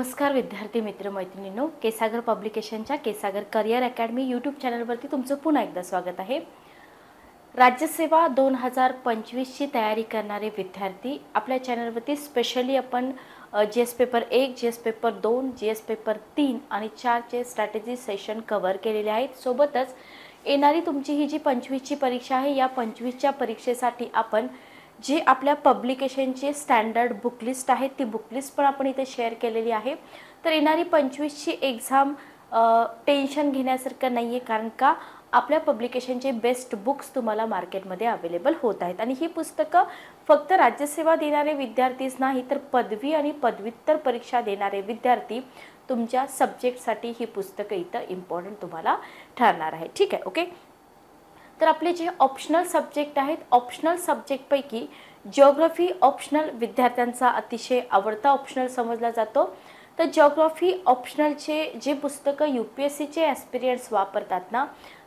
नमस्कार विद्यार्थी मित्र मैत्रिणींनो, केसागर पब्लिकेशनच्या केसागर करियर अकॅडमी यूट्यूब चॅनलवरती तुमचं पुन्हा एकदा स्वागत आहे। राज्यसेवा 2025 ची तयारी करणारे विद्यार्थी आपल्या चॅनलवरती स्पेशली आपण GS paper 1, GS paper 2, GS paper 3 आणि 4 चे स्ट्रॅटेजी सेशन कव्हर केलेले आहेत। सोबतच येणारी तुमची ही जी 25 ची परीक्षा आहे, या 25 च्या परीक्षेसाठी आपण जे आपल्या पब्लिकेशनचे स्टँडर्ड बुक लिस्ट आहे ती बुक लिस्ट पण आपण इथे शेअर केलेली आहे। तर येणारी 25 ची एग्जाम टेन्शन घेण्यासारखं नाहीये, कारण का आपल्या पब्लिकेशनचे बेस्ट बुक्स तुम्हाला मार्केटमध्ये अवेलेबल होत आहेत। आणि ही पुस्तकं फक्त राज्यसेवा देणारे विद्यार्थीच नाही, तर पदवी आणि पदव्युत्तर परीक्षा देणारे विद्यार्थी तुमच्या सब्जेक्टसाठी ही पुस्तकं इथं इम्पॉर्टंट तुम्हाला ठरणार आहे। ठीक आहे, ओके। तर आपले जे ऑप्शनल सब्जेक्ट आहेत, ऑप्शनल सब्जेक्टपैकी जिओग्राफी ऑप्शनल विद्यार्थ्यांचा अतिशय आवडता ऑप्शनल समजला जातो। तर जिओग्राफी ऑप्शनलचे जे पुस्तकं यूपीएससीचे ॲस्पिरियंट्स वापरतात ना,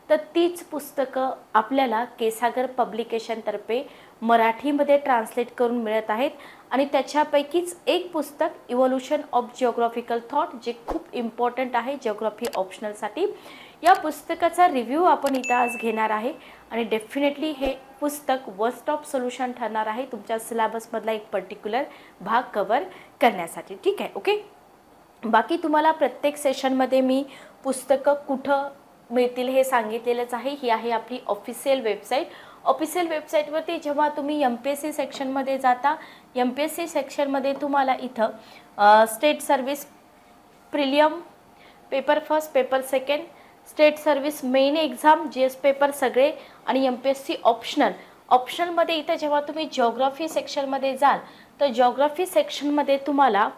तर तीच पुस्तकं आपल्याला केसागर पब्लिकेशनतर्फे मराठीमध्ये ट्रान्सलेट करून मिळत आहेत। आणि त्याच्यापैकीच एक पुस्तक इव्होल्यूशन ऑफ जिओग्राफिकल थॉट, जे खूप इम्पॉर्टंट आहे जिओग्राफी ऑप्शनलसाठी। या पुस्तकाचा रिव्ह्यू आपण इथं आज घेणार आहे आणि डेफिनेटली हे पुस्तक वन स्टॉप सोल्युशन ठरणार आहे तुमच्या सिलेबसमधला एक पर्टिक्युलर भाग कव्हर करण्यासाठी। ठीक आहे, ओके। बाकी तुम्हाला प्रत्येक सेशनमध्ये मी पुस्तकं कुठं मिळतील हे सांगितलेलंच आहे। ही आहे आपली ऑफिशियल वेबसाईट। ऑफिशियल वेबसाईटवरती जेव्हा तुम्ही एमपीएससी सेक्शनमध्ये जाता, एमपीएससी सेक्शनमध्ये तुम्हाला इथं state service prelim, paper first, paper second, state service main exam, GS paper सगळे आणि एमपीएससी ऑप्शनलमध्ये इथं जेव्हा तुम्ही जिओग्राफी सेक्शनमध्ये जाल, तर जिओग्राफी सेक्शनमध्ये तुम्हाला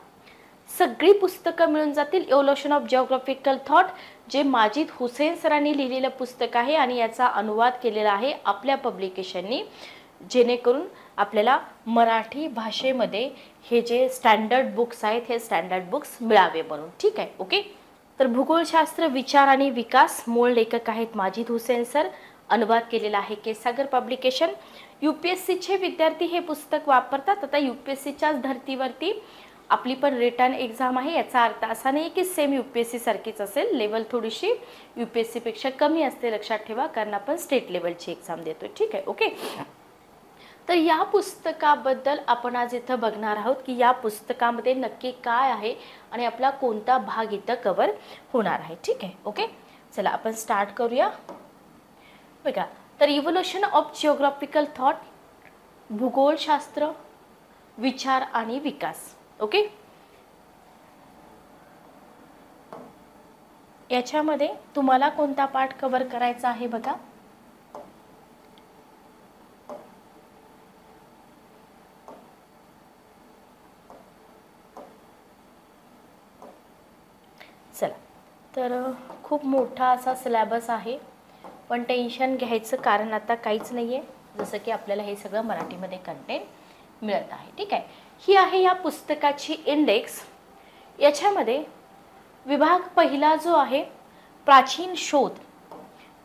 सगळी पुस्तकं मिळून जातील। इव्होल्यूशन ऑफ जिओग्राफिकल थॉट, जे माजिद हुसेन सरांनी लिहिलेलं पुस्तक आहे आणि याचा अनुवाद केलेला आहे आपल्या पब्लिकेशननी, जेणेकरून आपल्याला मराठी भाषेमध्ये हे जे स्टँडर्ड बुक्स आहेत हे स्टँडर्ड बुक्स मिळावे म्हणून। ठीक आहे, ओके। तर भूगोलशास्त्र विचार आणि विकास, मूळ लेखक आहेत माजिद हुसेन सर, अनुवाद केलेला आहे केसागर पब्लिकेशन। यूपीएससीचे विद्यार्थी हे पुस्तक वापरतात। आता यूपीएससीच्याच धर्तीवरती आपली पण रिटर्न एक्झाम आहे, याचा अर्थ असा नाही की सेम यूपीएससी सारखीच असेल, लेवल थोडीशी यूपीएससी पेक्षा कमी असते, लक्षात ठेवा, कारण आपण स्टेट लेवलची एक्झाम देतोय। ठीक आहे, ओके। तर या पुस्तकाबद्दल आपण आज इथं बघणार आहोत की या पुस्तकामध्ये नक्की काय आहे आणि आपला कोणता भाग इथं कव्हर होणार आहे। ठीक आहे, ओके। चला आपण स्टार्ट करूया। बघा, तर इव्होल्यूशन ऑफ जिओग्राफिकल थॉट, भूगोलशास्त्र विचार आणि विकास, ओके। याच्यामध्ये तुम्हाला कोणता पार्ट कव्हर करायचा आहे बघा। चला, तर खूप मोठा असा सिलेबस आहे, पण टेन्शन घ्यायचं कारण आता काहीच नाही आहे, जसं की आपल्याला हे सगळं मराठीमध्ये कंटेंट मिळत आहे। ठीक आहे, ही आहे या पुस्तकाची इंडेक्स। याच्यामध्ये विभाग पहिला जो आहे प्राचीन शोध,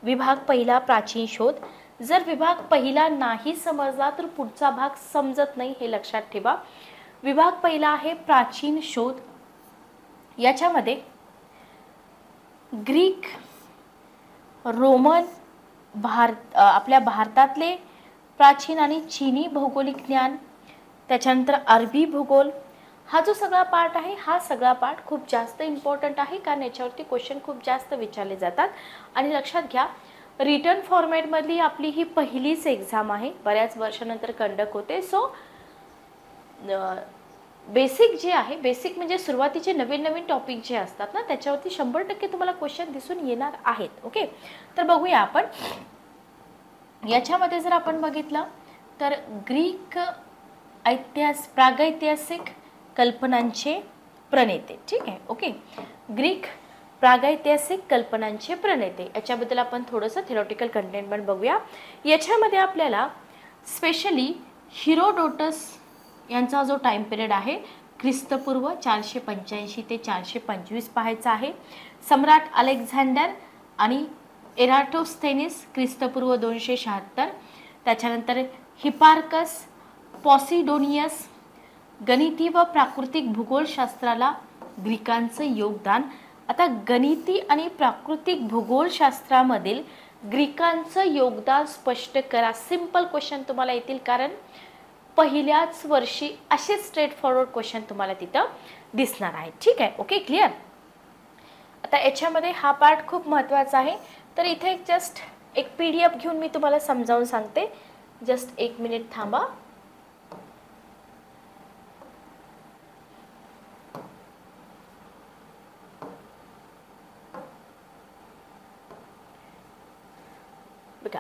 विभाग पहिला प्राचीन शोध। जर विभाग पहिला नाही समजला तर पुढचा भाग समजत नाही, हे लक्षात ठेवा। विभाग पहिला आहे प्राचीन शोध। याच्यामध्ये ग्रीक, रोमन, आपल्या भारतातले प्राचीन आणि चीनी भौगोलिक ज्ञान, त्याच्यानंतर अरबी भूगोल, हा जो सगळा पार्ट आहे, हा सगळा पार्ट खूप जास्त इम्पॉर्टंट आहे, कारण याच्यावरती क्वेश्चन खूप जास्त विचारले जातात। आणि लक्षात घ्या, रिटर्न फॉर्मॅटमधली आपली ही पहिलीच एक्झाम आहे, बऱ्याच वर्षानंतर कंडक्ट होते। सो बेसिक जे आहे, बेसिक म्हणजे सुरुवातीचे नवीन नवीन टॉपिक जे असतात ना, त्याच्यावरती 100% तुम्हाला क्वेश्चन दिसून येणार आहेत। ओके, तर बघूया आपण। याच्यामध्ये जर आपण बघितलं तर ग्रीक प्रागैतिहासिक कल्पनांचे प्रणेते। ठीक आहे, ओके। ग्रीक प्रागैतिहासिक कल्पनांचे प्रणेते, याच्याबद्दल आपण थोडंसं थेरॉटिकल कंटेंट पण बघूया। याच्यामध्ये आपल्याला स्पेशली हिरोडोटस यांचा जो टाइम पिरियड आहे, ख्रिस्तपूर्व 485 ते 425 पाहायचा आहे। सम्राट अलेक्झांडर आणि एराटोस्थेनिस, ख्रिस्तपूर्व 276। त्याच्यानंतर हिपार्कस, पॉसिडोनियस, गणिती व प्राकृतिक भूगोलशास्त्राला ग्रीकांचं योगदान. आता गणिती आणि प्राकृतिक भूगोलशास्त्रामधील ग्रीकांचं योगदान स्पष्ट करा. सिंपल क्वेश्चन तुम्हाला येतील, कारण पहिल्याच वर्षी असे स्ट्रेट फॉरवर्ड क्वेश्चन तुम्हाला तिथं दिसणार आहेत. ठीक आहे, ओके, क्लिअर. आता याच्यामध्ये हा पार्ट खूप महत्त्वाचा आहे. तर इथे जस्ट एक PDF घेऊन मी तुम्हाला समजावून सांगते. जस्ट 1 मिनिट थांबा. बघा,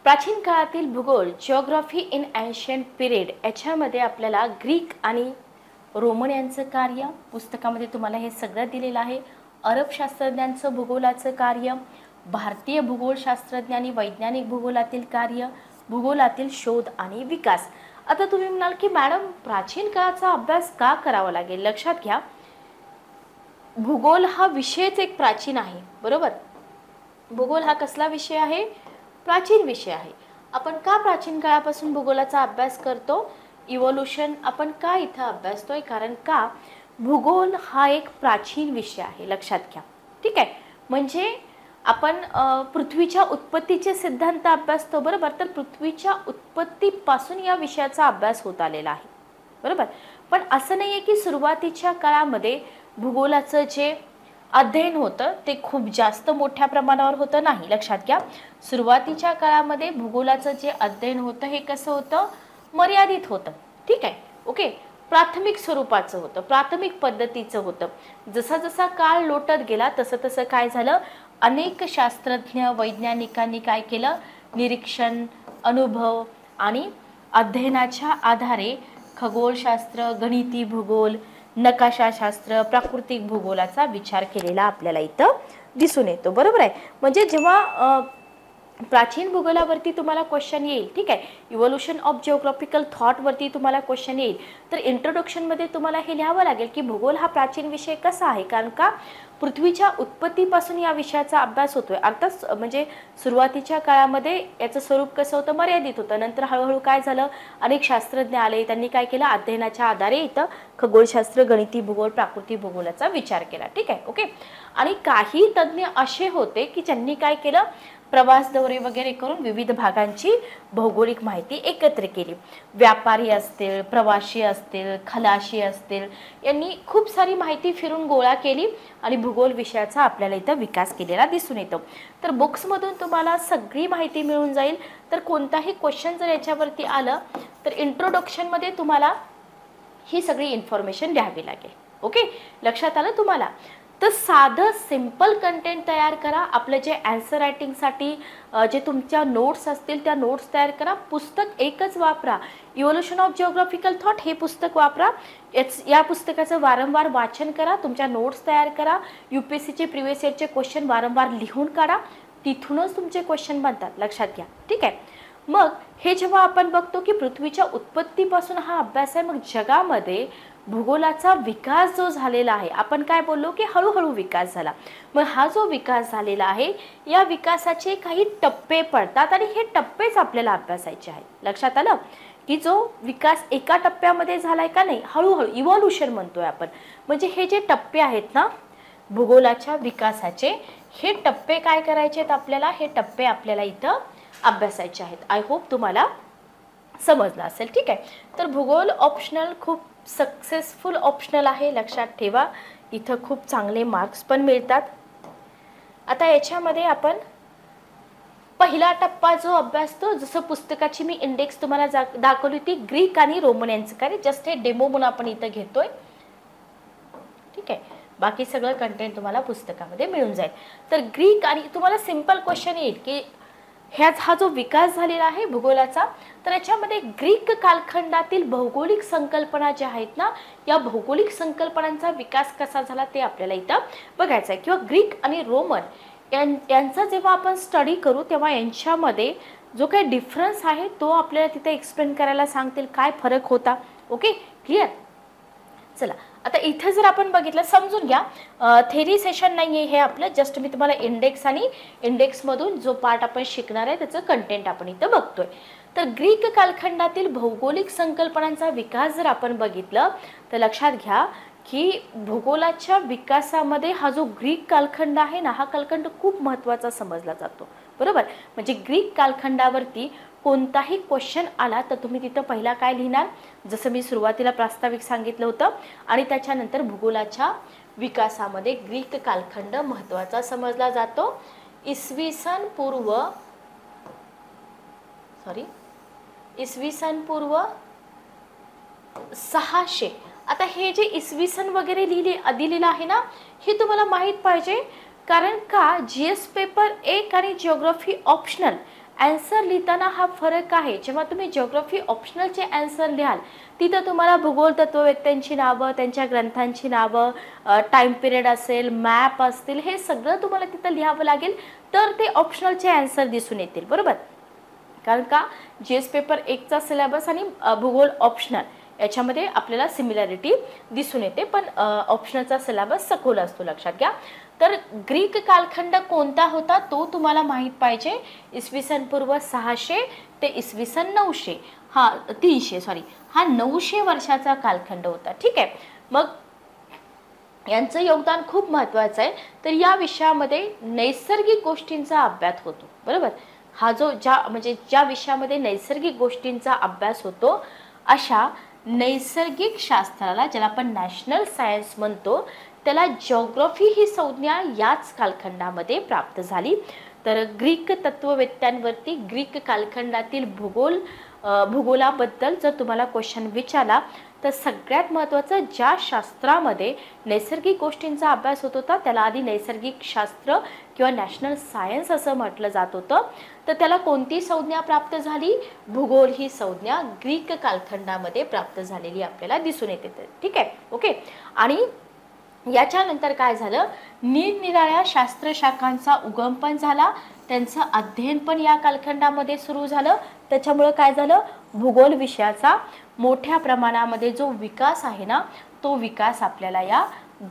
प्राचीन काळातील भूगोल, जिओग्राफी इन एन्शियंट पिरियड, याच्यामध्ये आपल्याला ग्रीक आणि रोमन यांचं कार्य, पुस्तकामध्ये तुम्हाला हे सगळं दिलेलं आहे. अरब शास्त्रज्ञांचं भूगोलाचं कार्य, भारतीय भूगोलशास्त्रज्ञ आणि वैज्ञानिक भूगोलातील कार्य, भूगोलातील शोध आणि विकास. आता तुम्ही म्हणाल की मॅडम प्राचीन काळाचा अभ्यास का करावा लागेल? लक्षात घ्या, भूगोल हा विषयच एक प्राचीन आहे, बरोबर. भूगोल हा कसला विषय आहे? प्राचीन विषय आहे. आपण का प्राचीन काळापासून भूगोलाचा अभ्यास करतो? इव्होल्यूशन आपण का इथं अभ्यासतोय? कारण का भूगोल हा एक प्राचीन विषय आहे, लक्षात घ्या. ठीक आहे, म्हणजे आपण पृथ्वीच्या उत्पत्तीचे सिद्धांत अभ्यासतो, बरोबर. तर पृथ्वीच्या उत्पत्तीपासून या विषयाचा अभ्यास होत आलेला आहे, बरोबर. पण असं नाही आहे की सुरुवातीच्या काळामध्ये भूगोलाचं जे अध्ययन होतं ते खूप जास्त मोठ्या प्रमाणावर होतं, नाही. लक्षात घ्या, सुरुवातीच्या काळामध्ये भूगोलाचं जे अध्ययन होतं हे कसं होतं? मर्यादित होतं. ठीक आहे, ओके. प्राथमिक स्वरूपाचं होतं, प्राथमिक पद्धतीचं होतं. जसा जसा काळ लोटत गेला तसं तसं काय झालं? अनेक शास्त्रज्ञ वैज्ञानिकांनी काय केलं? निरीक्षण, अनुभव आणि अध्ययनाच्या आधारे खगोलशास्त्र, गणिती भूगोल, नकाशाशास्त्र, प्राकृतिक भूगोलाचा विचार केलेला आपल्याला इथं दिसून येतो, बरोबर आहे. म्हणजे जेव्हा प्राचीन भूगोलावरती तुम्हाला क्वेश्चन येईल, ठीक आहे, इव्होल्यूशन ऑफ जिओग्राफिकल थॉटवरती तुम्हाला क्वेश्चन येईल, तर इंट्रोडक्शनमध्ये तुम्हाला हे लिहावं लागेल की भूगोल हा प्राचीन विषय कसा आहे. कारण का पृथ्वीच्या उत्पत्तीपासून या विषयाचा अभ्यास होतोय. अर्थात म्हणजे सुरुवातीच्या काळामध्ये याचं स्वरूप कसं होतं? मर्यादित होतं. नंतर हळूहळू काय झालं? अनेक शास्त्रज्ञ आले, त्यांनी काय केलं? अध्ययनाच्या आधारे इथं खगोलशास्त्र, गणिती भूगोल, प्राकृतिक भूगोलाचा विचार केला. ठीक आहे, ओके. आणि काही तज्ज्ञ असे होते की ज्यांनी काय केलं? प्रवास दौरे वगैरे करून विविध भागांची भौगोलिक माहिती एकत्र केली. व्यापारी असतील, प्रवासी असतील, खलाशी असतील, यांनी खूप सारी माहिती फिरून गोळा केली आणि भूगोल विषयाचा आपल्याला इथं विकास केलेला दिसून येतो. तर बुक्समधून तुम्हाला सगळी माहिती मिळून जाईल. तर कोणताही क्वेश्चन जर याच्यावरती आलं तर इंट्रोडक्शनमध्ये तुम्हाला ही सगळी इन्फॉर्मेशन द्यावी लागेल. ओके, लक्षात आलं तुम्हाला? तर साधं सिंपल कंटेंट तयार करा. आपलं जे आन्सर रायटिंगसाठी जे तुमच्या नोट्स असतील त्या नोट्स तयार करा. पुस्तक एकच वापरा. इव्होल्यूशन ऑफ जिओग्राफिकल थॉट हे पुस्तक वापरा. या पुस्तकाचं वारंवार वाचन करा. तुमच्या नोट्स तयार करा. UPSCचे प्रिव्हियस इयरचे क्वेश्चन वारंवार लिहून काढा. तिथूनच तुमचे क्वेश्चन बनतात, लक्षात घ्या. ठीक आहे. मग हे जेव्हा आपण बघतो की पृथ्वीच्या उत्पत्तीपासून हा अभ्यास आहे, मग जगामध्ये भूगोलाचा विकास जो झालेला आहे, आपण काय बोललो की हळूहळू विकास झाला. मग हा जो विकास झालेला आहे, या विकासाचे काही टप्पे पडतात आणि हे टप्पेच आपल्याला अभ्यासायचे आहेत. लक्षात आलं की जो विकास एका टप्प्यामध्ये झालाय का? नाही, हळूहळू इव्होल्यूशन म्हणतोय आपण. म्हणजे हे जे टप्पे आहेत ना भूगोलाच्या विकासाचे, हे टप्पे काय करायचे आहेत आपल्याला? हे टप्पे आपल्याला इथं अभ्यासायचे आहेत. आय होप तुम्हाला समजलं असेल. ठीक आहे. तर भूगोल ऑप्शनल खूप सक्सेसफुल ऑप्शनल आहे, लक्षात ठेवा. इथं खूप चांगले मार्क्स पण मिळतात. आता याच्यामध्ये आपण पहिला टप्पा जो अभ्यासतो, जसं पुस्तकाची मी इंडेक्स तुम्हाला दाखवली होती, ग्रीक आणि रोमन यांचं कार्य, जस्ट हे डेमो म्हणून आपण इथं घेतोय. ठीक आहे. बाकी सगळं कंटेंट तुम्हाला पुस्तकामध्ये मिळून जाईल. तर ग्रीक आणि तुम्हाला सिंपल क्वेश्चन येईल की हा जो विकास झालेला आहे भूगोलाचा, तर याच्यामध्ये ग्रीक कालखंडातील भौगोलिक संकल्पना ज्या आहेत ना, या भौगोलिक संकल्पनांचा विकास कसा झाला ते आपल्याला इथं बघायचं आहे. किंवा ग्रीक आणि रोमन यांचा जेव्हा आपण स्टडी करू तेव्हा यांच्यामध्ये जो काही डिफरन्स आहे तो आपल्याला तिथे एक्सप्लेन करायला सांगतील, काय फरक होता. Okay, clear. चला आता इथे जर आपण बघितलं, समजून घ्या, थेरी सेशन नाही आहे हे आपलं, जस्ट मी तुम्हाला इंडेक्स आणि इंडेक्समधून जो पार्ट आपण शिकणार आहे त्याचं कंटेंट आपण इथं बघतोय. तर ग्रीक कालखंडातील भौगोलिक संकल्पनांचा विकास जर आपण बघितलं तर लक्षात घ्या की भूगोलाच्या विकासामध्ये हा जो ग्रीक कालखंड आहे ना, हा कालखंड खूप महत्त्वाचा समजला जातो. बरोबर, म्हणजे ग्रीक कालखंडावरती कोणताही क्वेश्चन आला तर तुम्ही तिथं पहिला काय लिहिणार, जसं मी सुरुवातीला प्रास्ताविक सांगितलं होतं, आणि त्याच्यानंतर भूगोलाच्या विकासामध्ये ग्रीक कालखंड महत्त्वाचा समजला जातो. इसवी सन पूर्व 600. आता हे जे इसवी सन वगैरे दिलेलं आहे ना, हे तुम्हाला माहीत पाहिजे, कारण का GS पेपर 1 आणि जिओग्राफी ऑप्शनल ॲन्सर लिहिताना हा फरक आहे. जेव्हा तुम्ही जिओग्राफी ऑप्शनलचे ॲन्सर लिहाल तिथं तुम्हाला भूगोल तत्ववेत्त्यांची नावं, त्यांच्या ग्रंथांची नावं, टाईम पिरियड असेल, मॅप असतील, हे सगळं तुम्हाला तिथं लिहावं लागेल, तर ते ऑप्शनलचे ॲन्सर दिसून येतील. बरोबर, कारण का GS पेपर 1चा सिलेबस आणि भूगोल ऑप्शनल याच्यामध्ये आपल्याला सिमिलॅरिटी दिसून येते, पण ऑप्शनलचा सिलेबस सखोल असतो, लक्षात घ्या. तर ग्रीक कालखंड कोणता होता तो तुम्हाला माहीत पाहिजे. इसवी सन पूर्व 600 ते इसवी सन 900, हा 900 वर्षाचा कालखंड होता. ठीक आहे, मग यांचं योगदान खूप महत्त्वाचं आहे. तर या विषयामध्ये नैसर्गिक गोष्टींचा अभ्यास होतो. बरोबर, हा जो ज्या विषयामध्ये नैसर्गिक गोष्टींचा अभ्यास होतो अशा नैसर्गिक शास्त्राला, ज्याला आपण नॅशनल सायन्स म्हणतो, त्याला जिओग्राफी ही संज्ञा याच कालखंडामध्ये प्राप्त झाली. तर ग्रीक तत्ववेत्त्यांवरती ग्रीक कालखंडातील भूगोलाबद्दल जर तुम्हाला क्वेश्चन विचारला तर सगळ्यात महत्त्वाचं, ज्या शास्त्रामध्ये नैसर्गिक गोष्टींचा अभ्यास होत होता त्याला आधी नैसर्गिक शास्त्र किंवा नॅशनल सायन्स असं म्हटलं जात होतं. तर त्याला कोणती संज्ञा प्राप्त झाली? भूगोल ही संज्ञा ग्रीक कालखंडामध्ये प्राप्त झालेली आपल्याला दिसून येते. ठीक आहे, ओके. आणि याच्यानंतर काय झालं, निरनिराळ्या शास्त्रशाखांचा उगम पण झाला, त्यांचं अध्ययन पण या कालखंडामध्ये सुरू झालं. त्याच्यामुळे काय झालं, भूगोल विषयाचा मोठ्या प्रमाणामध्ये जो विकास आहे ना, तो विकास आपल्याला या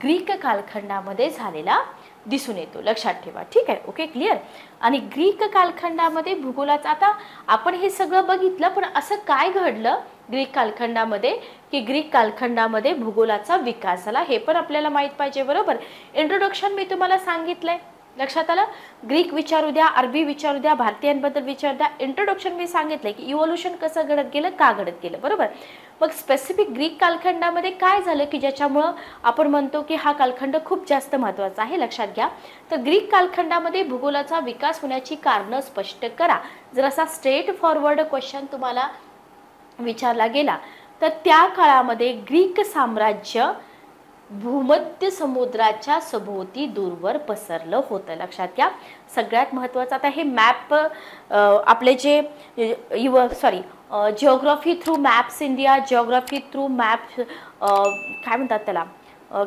ग्रीक कालखंडामध्ये झालेला दिसून येतो, लक्षात ठेवा. ठीक आहे, ओके, क्लिअर. आणि ग्रीक कालखंडामध्ये भूगोलाचा, आता आपण हे सगळं बघितलं, पण असं काय घडलं ग्रीक कालखंडामध्ये की ग्रीक कालखंडामध्ये भूगोलाचा विकास झाला, हे पण आपल्याला माहीत पाहिजे. बरोबर, इंट्रोडक्शन मी तुम्हाला सांगितलंय, लक्षात आलं. ग्रीक विचारू द्या, अरबी विचारू द्या, भारतीयांबद्दल विचारू द्या, इंट्रोडक्शन मी सांगितलंय की इव्होल्युशन कसं घडत गेलं, का घडत गेलं. बरोबर, मग स्पेसिफिक ग्रीक कालखंडामध्ये काय झालं की ज्याच्यामुळं आपण म्हणतो की हा कालखंड खूप जास्त महत्त्वाचा आहे, लक्षात घ्या. तर ग्रीक कालखंडामध्ये भूगोलाचा विकास होण्याची कारणं स्पष्ट करा. जर असा स्ट्रेट फॉरवर्ड क्वेश्चन तुम्हाला विचारला गेला तर त्या काळामध्ये ग्रीक साम्राज्य भूमध्य समुद्राच्या सभोवती दूरवर पसरलं होतं, लक्षात घ्या. सगळ्यात महत्त्वाचं, आता हे मॅप आपले जे geography through maps India, geography through map काय म्हणतात त्याला,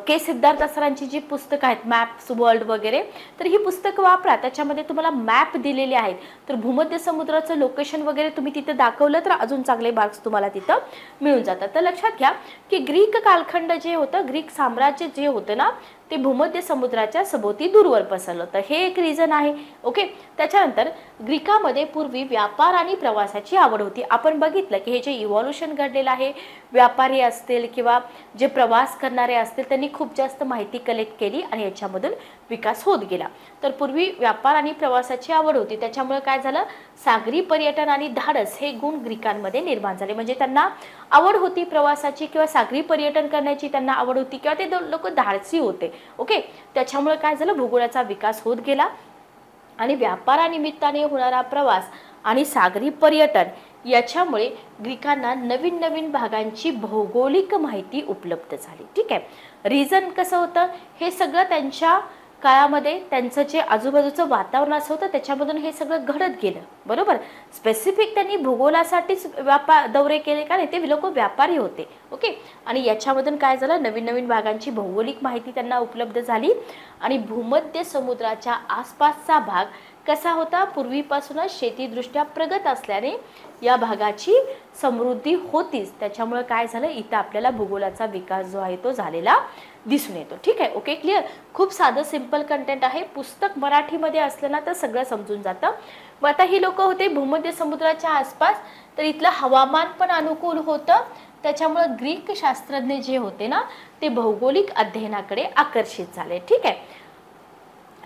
के सिद्धार्थ सरांची जी पुस्तकं आहेत, मॅप्स वर्ल्ड वगैरे, तर ही पुस्तकं वापरा. त्याच्यामध्ये तुम्हाला मॅप दिलेले आहेत. तर भूमध्य समुद्राचं लोकेशन वगैरे तुम्ही तिथं दाखवलं तर अजून चांगले मार्क्स तुम्हाला तिथं मिळून जातात. तर लक्षात घ्या की ग्रीक कालखंड जे होतं, ग्रीक साम्राज्य जे होतं ना, ते भूमध्य समुद्राच्या सभोवती दूरवर पसरलं होतं, हे एक रिझन आहे. ओके, त्याच्यानंतर ग्रीकामध्ये पूर्वी व्यापार आणि प्रवासाची आवड होती. आपण बघितलं की हे जे इव्हॉल्युशन घडलेलं आहे, व्यापारी असतील किंवा जे प्रवास करणारे असतील त्यांनी खूप जास्त माहिती कलेक्ट केली आणि याच्यामधून विकास होत गेला. तर पूर्वी व्यापार आणि प्रवासाची आवड होती, त्याच्यामुळे काय झालं, सागरी पर्यटन आणि धाडस हे गुण ग्रीकांमध्ये निर्माण झाले. म्हणजे त्यांना आवड होती प्रवासाची किंवा सागरी पर्यटन करण्याची त्यांना आवड होती, किंवा ते लोक धाडसी होते. ओके, त्याच्यामुळे काय झालं, भूगोलाचा विकास होत गेला आणि व्यापारानिमित्ताने होणारा प्रवास आणि सागरी पर्यटन याच्यामुळे ग्रीकांना नवीन नवीन भागांची भौगोलिक माहिती उपलब्ध झाली. ठीक आहे, रिझन कसं होतं, हे सगळं त्यांच्या काळामध्ये त्यांचं जे आजूबाजूचं वातावरण असं होतं त्याच्यामधून हे सगळं घडत गेलं. बरोबर, स्पेसिफिक त्यांनी भूगोलासाठीच दौरे केले, का नाही, ते लोक व्यापारी होते. ओके, आणि याच्यामधून काय झालं, नवीन नवीन भागांची भौगोलिक माहिती त्यांना उपलब्ध झाली आणि भूमध्य समुद्राच्या आसपासचा भाग कसा होता, पूर्वीपासूनच शेतीदृष्ट्या प्रगत असल्याने या भागाची समृद्धी होतीच, त्याच्यामुळे काय झालं, इथं आपल्याला भूगोलाचा विकास जो आहे तो झालेला दिसून येतो. ठीक आहे, ओके, क्लिअर. खूप साधं सिंपल कंटेंट आहे, पुस्तक मराठीमध्ये असलं ना तर सगळं समजून जातं. मग आता ही लोक होते भूमध्य समुद्राच्या आसपास, तर इथलं हवामान पण अनुकूल होतं, त्याच्यामुळे ग्रीक शास्त्रज्ञ जे होते ना ते भौगोलिक अध्ययनाकडे आकर्षित झाले. ठीक आहे,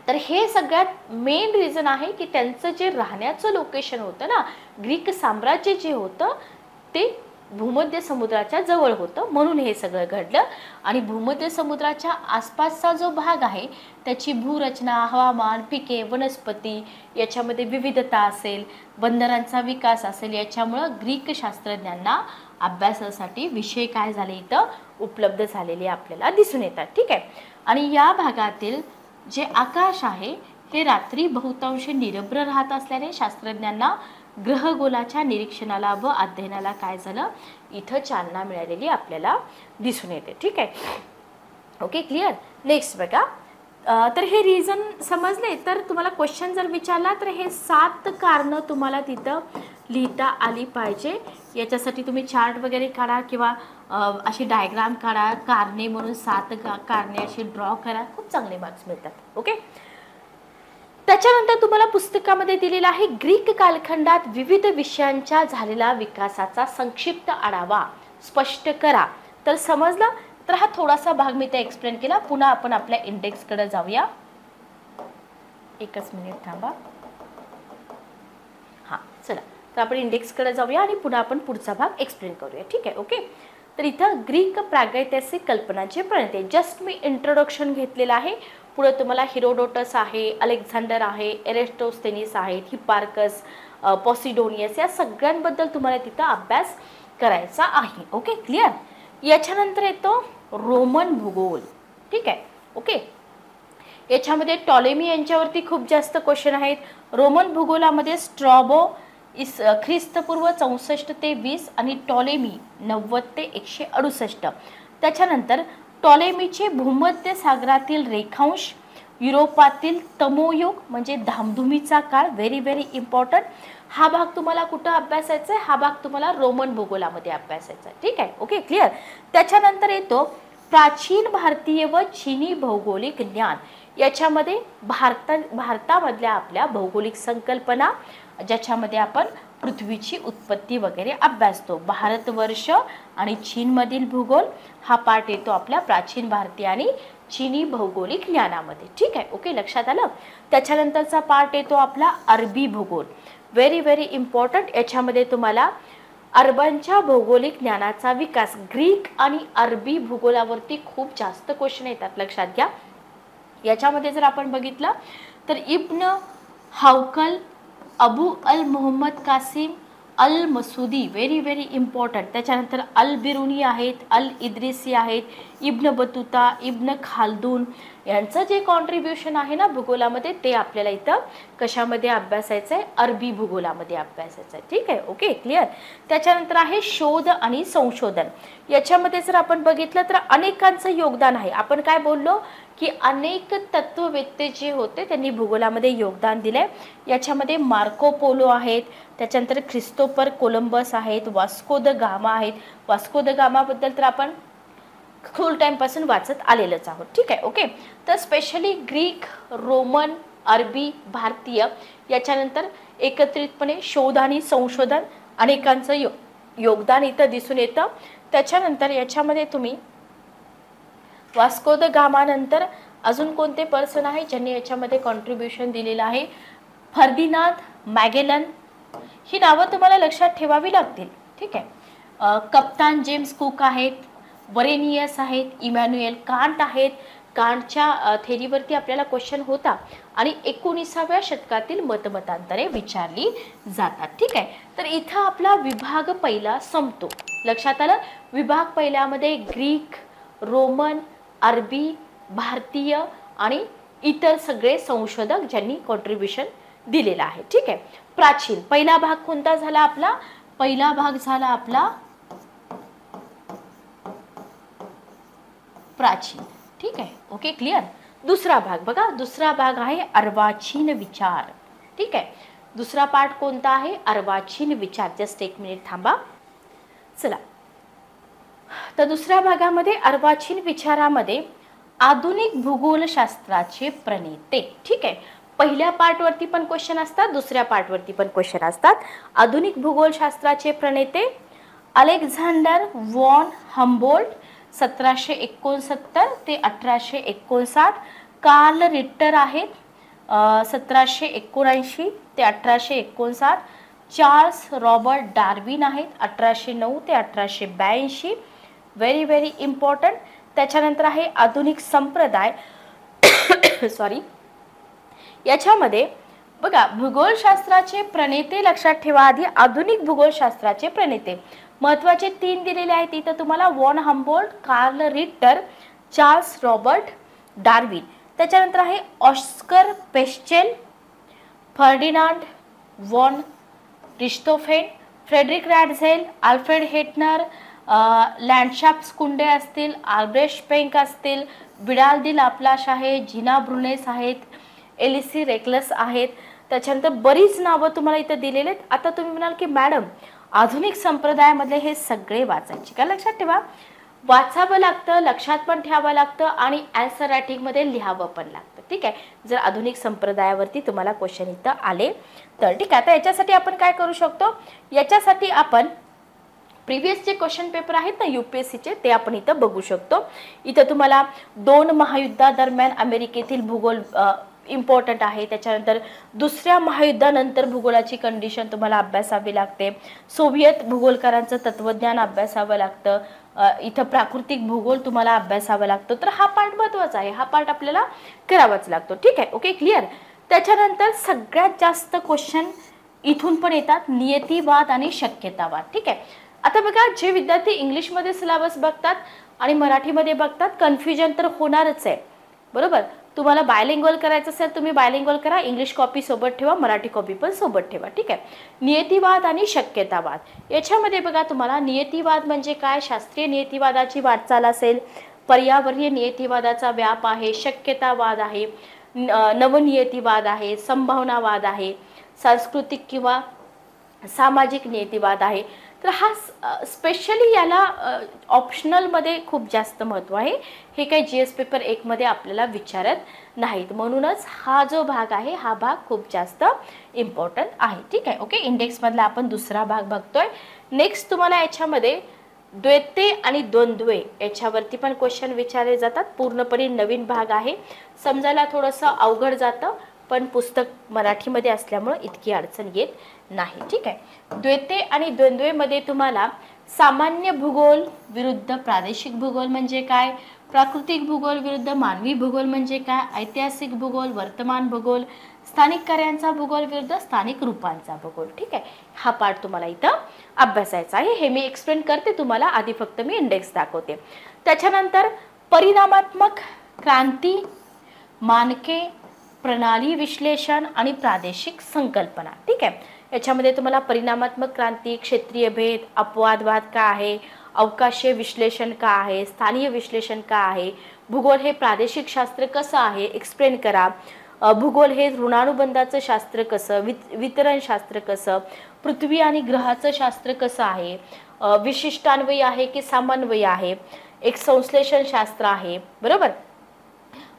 तर हे सगळ्यात मेन रिझन आहे की त्यांचं जे राहण्याचं लोकेशन होतं ना, ग्रीक साम्राज्य जे होतं ते भूमध्य समुद्राच्या जवळ होतं, म्हणून हे सगळं घडलं. आणि भूमध्य समुद्राच्या आसपासचा जो भाग आहे त्याची भूरचना, हवामान, पिके, वनस्पती याच्यामध्ये विविधता असेल, बंदरांचा विकास असेल, याच्यामुळं ग्रीक शास्त्रज्ञांना अभ्यासासाठी विषय काय झाले इथं उपलब्ध झालेले आपल्याला दिसून येतात. ठीक आहे, आणि या भागातील जे आकाश आहे हे रात्री बहुतांश निरभ्र राहत असल्याने शास्त्रज्ञांना ग्रहगोलाच्या निरीक्षणाला व अध्ययनाला काय झालं, इथं चालना मिळालेली आपल्याला दिसून येते. ठीक आहे, ओके, क्लिअर. नेक्स्ट बघा, तर हे रिझन समजले, तर तुम्हाला क्वेश्चन जर विचारला तर हे 7 कारणं तुम्हाला तिथं लिहिता आली पाहिजे. याच्यासाठी तुम्ही चार्ट वगैरे काढा किंवा अशी डायग्राम काढा, कारणे म्हणून 7 कारणे अशी ड्रॉ करा, खूप चांगले मार्क्स मिळतात. ओके, त्याच्यानंतर तुम्हाला पुस्तकामध्ये दिलेला आहे ग्रीक कालखंडात विविध विषयांच्या झालेला विकासाचा संक्षिप्त आढावा स्पष्ट करा. तर समजलं, तर हा थोडासा भाग मी त्या एक्सप्लेन केला. पुन्हा आपण आपल्या इंडेक्सकडे जाऊया. एकच मिनिट थांबा. हां, चला, तर आपण इंडेक्सकडे जाऊया आणि पुन्हा आपण पुढचा भाग एक्सप्लेन करूया. ठीक आहे, ओके. तर इथं ग्रीक प्रागैतिहासिक कल्पनांचे प्रणेते, जस्ट मी इंट्रोडक्शन घेतलेलं आहे. पुढे तुम्हाला हिरोडोटस आहे, अलेक्झांडर आहे, एरेस्टोस्थेनिस आहेत, हिपार्कस, पॉसिडोनियस, या सगळ्यांबद्दल तुम्हाला तिथं अभ्यास करायचा आहे. Okay, clear. याच्यानंतर येतो रोमन भूगोल. ठीक आहे, ओके. याच्यामध्ये टॉलेमी यांच्यावरती खूप जास्त क्वेश्चन आहेत. रोमन भूगोलामध्ये स्ट्रॉबो ख्रिस्तपूर्व 64 ते 20 आणि टॉलेमी 90 ते 168. त्याच्यानंतर टॉलेमीचे भूमध्य सागरातील रेखांश, युरोपातील तमोयुग म्हणजे धामधुमीचा काळ, व्हेरी व्हेरी इम्पॉर्टंट. हा भाग तुम्हाला कुठं अभ्यासायचा आहे, हा भाग तुम्हाला रोमन भूगोलामध्ये अभ्यासायचा आहे. ठीक आहे, ओके, क्लिअर. त्याच्यानंतर येतो प्राचीन भारतीय व चीनी भौगोलिक ज्ञान. याच्यामध्ये भारतामधल्या आपल्या भौगोलिक संकल्पना, ज्याच्यामध्ये आपण पृथ्वीची उत्पत्ती वगैरे अभ्यासतो. भारतवर्ष आणि चीनमधील भूगोल हा पार्ट येतो आपल्या प्राचीन भारतीय आणि चीनी भौगोलिक ज्ञानामध्ये. ठीक आहे, ओके, लक्षात आलं. त्याच्यानंतरचा पार्ट येतो आपला अरबी भूगोल, व्हेरी व्हेरी इम्पॉर्टंट. याच्यामध्ये तुम्हाला अरबांच्या भौगोलिक ज्ञानाचा विकास, ग्रीक आणि अरबी भूगोलावरती खूप जास्त क्वेश्चन येतात, लक्षात घ्या. याच्यामध्ये जर आपण बघितलं तर इब्न हावकल, अबू अल मोहम्मद कासिम, अल मसुदी, व्हेरी व्हेरी इम्पॉर्टंट. त्याच्यानंतर अल बिरुनी आहेत, अल इद्रिसी आहेत, इब्न बतुता, इब्न खालदून, यांचं जे कॉन्ट्रीब्युशन आहे ना भूगोलामध्ये ते आपल्याला इथं कशामध्ये अभ्यासायचं आहे, अरबी भूगोलामध्ये अभ्यासायचं आहे. ठीक आहे, ओके, क्लिअर. त्याच्यानंतर आहे शोध आणि संशोधन. याच्यामध्ये जर आपण बघितलं तर अनेकांचं योगदान आहे. आपण काय बोललो की अनेक तत्ववेत्ते जे होते त्यांनी भूगोलामध्ये योगदान दिले. याच्यामध्ये मार्को पोलो आहेत, त्याच्यानंतर ख्रिस्तोफर कोलंबस आहेत, वास्को द गामा आहेत. वास्को द गामाबद्दल तर आपण फुल टाईमपासून वाचत आलेलंच आहोत. ठीक आहे, ओके. तर स्पेशली ग्रीक, रोमन, अरबी, भारतीय याच्यानंतर एकत्रितपणे शोध आणि संशोधन, अनेकांचं योगदान इथं दिसून येतं. त्याच्यानंतर याच्यामध्ये तुम्ही वास्को द गामानंतर अजून कोणते पर्सन आहे ज्यांनी याच्यामध्ये कॉन्ट्रीब्युशन दिलेलं आहे, फर्दिनांद मॅगेलन, ही नावं तुम्हाला लक्षात ठेवावी लागतील. ठीक आहे. कप्तान जेम्स कुक आहेत, वरेनियस आहेत, इमॅन्युएल कांट आहेत. कांटच्या थेरीवरती आपल्याला क्वेश्चन होता आणि 19व्या शतकातील मतमतांतरे विचारली जातात. ठीक आहे, तर इथं आपला विभाग पहिला संपतो. लक्षात आलं. विभाग पहिल्यामध्ये ग्रीक, रोमन, अरबी, भारतीय आणि इतर सगळे संशोधक ज्यांनी कॉन्ट्रीब्युशन दिलेलं आहे. ठीक आहे. प्राचीन पहिला भाग कोणता झाला आपला, पहिला भाग झाला आपला प्राचीन. ठीक आहे, ओके, क्लिअर. दुसरा भाग बघा, दुसरा भाग आहे अर्वाचीन विचार. ठीक आहे. दुसरा पार्ट कोणता आहे? अर्वाचीन विचार. जस्ट एक मिनिट थांबा. चला, तर दुसऱ्या भागामध्ये अर्वाचीन विचारामध्ये आधुनिक भूगोलशास्त्राचे प्रणेते. ठीक आहे. पहिल्या पार्टवरती पण क्वेश्चन असतात, दुसऱ्या पार्टवरती पण क्वेश्चन असतात. आधुनिक भूगोलशास्त्राचे प्रणेते अलेक्झांडर वॉन हम्बोल्ट 1769 ते 1859. कार्ल रिटर आहेत 1779 ते 1859. चार्ल्स रॉबर्ट डार्विन आहेत 1809 ते 1882. Very very important. त्याच्यानंतर आहे आधुनिक संप्रदाय सॉरी. याच्यामध्ये बघा, भूगोलशास्त्राचे प्रणेते लक्षात ठेवा. आधी आधुनिक भूगोलशास्त्राचे प्रणेते महत्त्वाचे 3 दिलेले आहेत इथं तुम्हाला: von Humboldt, Carl Ritter, Charles Robert Darwin. त्याच्यानंतर आहे Oscar Peschel, Ferdinand von Richthofen, Friedrich Ratzel, Alfred Hettner, लँडशाफ्ट कुंडे असतील, आल्ब्रेस्ट पेंक असतील, विडाल दी लाप्लाश आहे, जिना ब्रुनेस आहेत, एलिसी रेकलस आहेत. त्याच्यानंतर बरीच नावं तुम्हाला इथं दिलेले आहेत. आता तुम्ही म्हणाल की मॅडम आधुनिक संप्रदायामधले हे सगळे वाचायचे का? लक्षात ठेवा, वाचावं लागतं, लक्षात पण ठेवावं लागतं आणि आन्सर रायटिंगमध्ये लिहावं पण लागतं. ठीक आहे. जर आधुनिक संप्रदायावरती तुम्हाला क्वेश्चन इथं आले तर. ठीक आहे. आता याच्यासाठी आपण काय करू शकतो? याच्यासाठी आपण प्रिव्हियस जे क्वेश्चन पेपर आहेत ना UPSCचे, ते आपण इथं बघू शकतो. इथं तुम्हाला 2 महायुद्धादरम्यान अमेरिकेतील भूगोल इम्पॉर्टंट आहे. त्याच्यानंतर दुसऱ्या महायुद्धानंतर भूगोलाची कंडिशन तुम्हाला अभ्यासावी लागते. सोव्हिएत भूगोलकारांचं तत्वज्ञान अभ्यासावं लागतं. इथं प्राकृतिक भूगोल तुम्हाला अभ्यासावा लागतो. तर हा पार्ट महत्त्वाचा आहे, हा पार्ट आपल्याला करावाच लागतो. ठीक आहे. Okay, clear. त्याच्यानंतर सगळ्यात जास्त क्वेश्चन इथून पण येतात, नियतिवाद आणि शक्यतावाद. ठीक आहे. आता बघा, जे विद्यार्थी इंग्लिशमध्ये सिलेबस बघतात आणि मराठीमध्ये बघतात, कन्फ्युजन तर होणारच आहे, बरोबर. तुम्हाला बायलिंग्वल करायचं असेल तुम्ही बायलिंग्वल करा, इंग्लिश कॉपी सोबत ठेवा, मराठी कॉपी पण सोबत ठेवा. ठीक आहे. नियतिवाद आणि शक्यतावाद याच्यामध्ये बघा, तुम्हाला नियतिवाद म्हणजे काय, शास्त्रीय नियतिवादाची वाटचाल असेल, पर्यावरणीय नियतिवादाचा व्याप आहे, शक्यतावाद आहे, नवनियतिवाद आहे, संभावनावाद आहे, सांस्कृतिक किंवा सामाजिक नियतिवाद आहे. तर हा स्पेशली याला ऑप्शनलमध्ये खूप जास्त महत्त्व आहे. हे काही GS पेपर 1 मध्ये आपल्याला विचारत नाहीत, म्हणूनच हा जो भाग आहे हा भाग खूप जास्त इम्पॉर्टंट आहे. ठीक आहे. ओके, इंडेक्समधला आपण दुसरा भाग बघतोय. नेक्स्ट तुम्हाला याच्यामध्ये द्वैते आणि द्वंद्वे याच्यावरती पण क्वेश्चन विचारले जातात. पूर्णपणे नवीन भाग आहे, समजायला थोडंसं अवघड जातं, पण पुस्तक मराठीमध्ये असल्यामुळे इतकी अडचण येत नाही. ठीक आहे. द्वैते आणि द्वंद्वेमध्ये तुम्हाला सामान्य भूगोल विरुद्ध प्रादेशिक भूगोल म्हणजे काय, प्राकृतिक भूगोल विरुद्ध मानवी भूगोल म्हणजे काय, ऐतिहासिक भूगोल, वर्तमान भूगोल, स्थानिक कार्यांचा भूगोल विरुद्ध स्थानिक रूपांचा भूगोल. ठीक आहे. हा पार्ट तुम्हाला इथं अभ्यासायचा आहे. हे मी एक्सप्लेन करते तुम्हाला, आधी फक्त मी इंडेक्स दाखवते. त्याच्यानंतर परिणामात्मक क्रांती, मानके, प्रणाली विश्लेषण आणि प्रादेशिक संकल्पना. ठीक आहे. याच्यामध्ये तुम्हाला परिणामात्मक क्रांती, क्षेत्रीय भेद, अपवादवाद का आहे, अवकाशीय विश्लेषण का आहे, स्थानीय विश्लेषण का आहे, भूगोल हे प्रादेशिक शास्त्र कसं आहे एक्सप्लेन करा, भूगोल हे ऋणानुबंधाचं शास्त्र कसं, वितरण शास्त्र कसं, पृथ्वी आणि ग्रहाचं शास्त्र कसं आहे, विशिष्टान्वयी आहे की सामान्वयी आहे, एक संश्लेषण शास्त्र आहे, बरोबर,